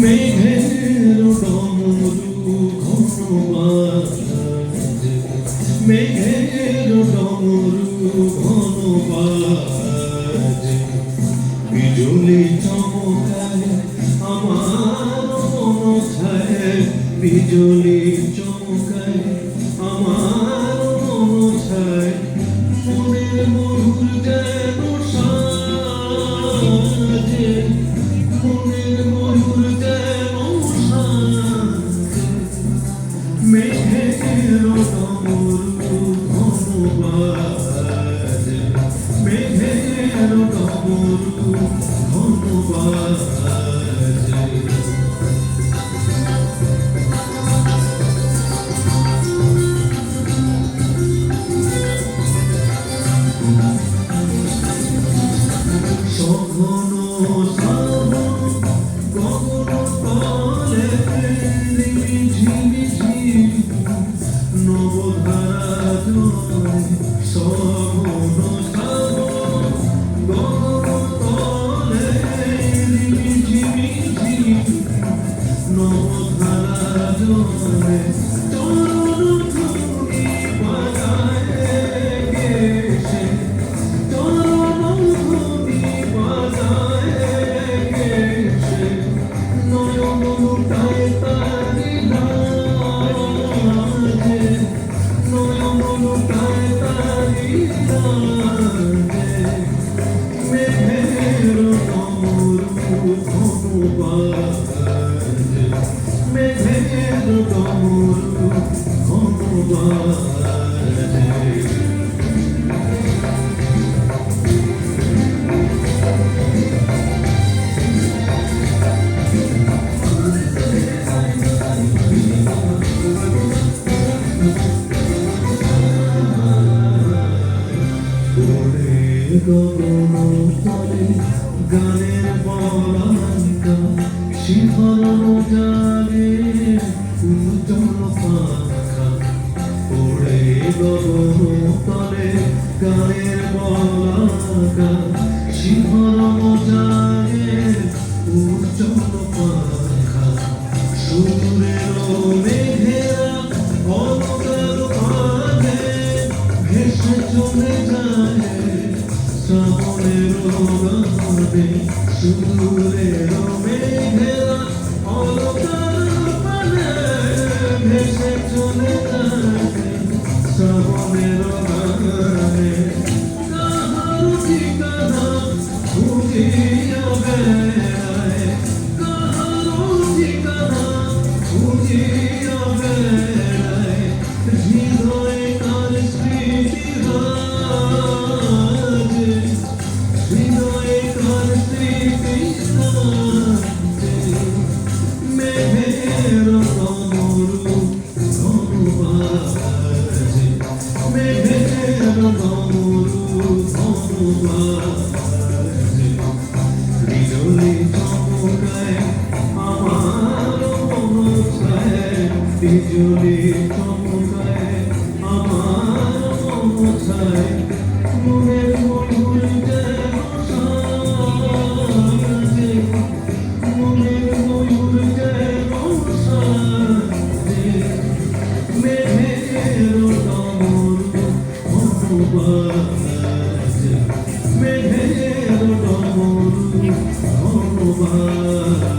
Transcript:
মেঘের ডমরু ঘন বাজে, মেঘের ডমরু ঘন বাজে, বিজুলি চমকায় আমার মন ছায়, বিজুলি চমকায় আমার মন ছায়, মনের মধুর যেন সাজে, মনের মধুর যেন সাজে, মেঘের ডমরু ঘন বাজে, মেঘের ডমরু ঘন বাজে। সঘন শ্রাবণ গগন তলে ঝিমিঝিমি নবধারা জলে, সঘন শ্রাবণ গগন তলে ঝিমিঝিমি নবধারা জলে, চরণ ধুনি বাজায় গেছে, চরণ ধুনি বাজায় গেছে, নয়ন লুটায় তারি লাজে, নয়ন লুটায় তারি লাজে, মেঘের ডমরু ঘন বাজে, মেঘের ডমরু ঘন বাজে। গগন তলে গানের বলাকা, শিহরণ জাগে উজ্জ্বল পাখা, ওড়ে গগন তলে গানের বলাকা, শিহরণ জাগে উজ্জ্বল পাখা, সুরের মেঘেরা অলকার মাঝে ভেসে চলে যায় শ্রাবণের গানে, সুরের মেঘেরা অলকার মাঝে ভেসে চলে যায় শ্রাবণের গানে, কাহার ঠিকানা খুঁজিয়া বেড়ায়, কাহার ঠিকানা খুঁজিয়া বেড়ায়, হৃদয়ে কার স্মৃতি রাজে, হৃদয়ে কার স্মৃতি রাজে, মেঘের ডমরু ঘন বাজে, মেঘের ডমরু ঘন বাজে, বিজুলি চমকায় আমার মন ছায়, বিজুলি চমকায় আমার মন ছায়, মনের মধুর যেন সাজে, মনের মধুর যেন সাজে, মেঘের ডমরু ঘন বাজে, মেঘের ডমরু ঘন বাজে।